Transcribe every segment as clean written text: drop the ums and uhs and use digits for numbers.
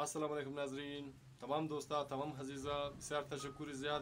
अस्सलाम वालेकुम नाजरीन, तमाम दोस्ता तमाम हजीज़ा बस्यार तशक्कुरी ज़्याद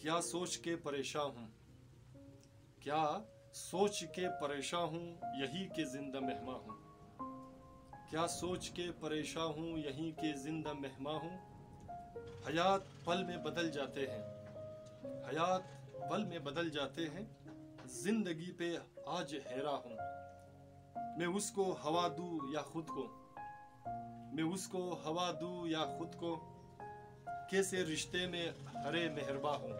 क्या सोच के परेशान हूँ, क्या सोच के परेशान हूँ, यही के जिंदा मेहमा हूँ. क्या सोच के परेशान हूँ, यहीं के जिंदा मेहमा हूँ. हयात पल में बदल जाते हैं, हयात पल में बदल जाते हैं, जिंदगी पे आज हैरा हूँ. मैं उसको हवा दूँ या खुद को, मैं उसको हवा दूँ या खुद को, कैसे रिश्ते में हरे मेहरबा हूँ.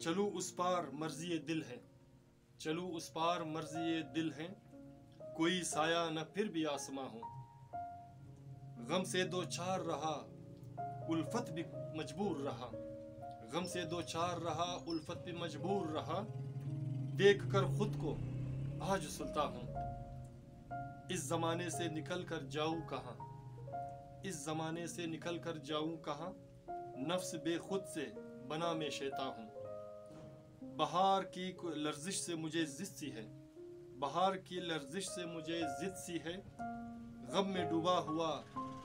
चलूँ उस पार मर्जी दिल है, चलूँ उस पार मर्जी दिल है, कोई साया न फिर भी आसमां हूँ. गम से दो चार रहा, उल्फत भी मजबूर रहा, गम से दो चार रहा, उल्फत भी मजबूर रहा, देख कर खुद को आज सुलता हूँ. इस जमाने से निकल कर जाऊँ कहाँ, इस जमाने से निकल कर जाऊँ कहाँ, नफ्स बेखुद से बना मैं शैता हूँ. बहार की लर्जिश से मुझे जिद सी है, बहार की लर्जिश से मुझे जिद सी है, गम में डूबा हुआ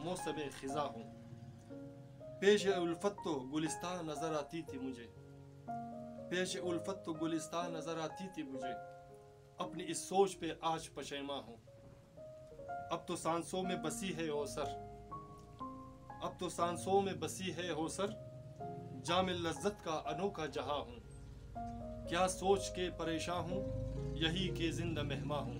मौसम खिजा हूँ. पेश उल्फत तो गुलिस्तान नजर आती थी मुझे, पेश उल्फत तो गुलिस्तान नजर आती थी मुझे, अपनी इस सोच पे आज पशैमा हूँ. अब तो सांसों में बसी है होसर, अब तो सांसों में बसी है होसर, जाम लज्जत का अनोखा जहां हूँ. क्या सोच के परेशान हूँ, यही के जिंदा मेहमा हूँ.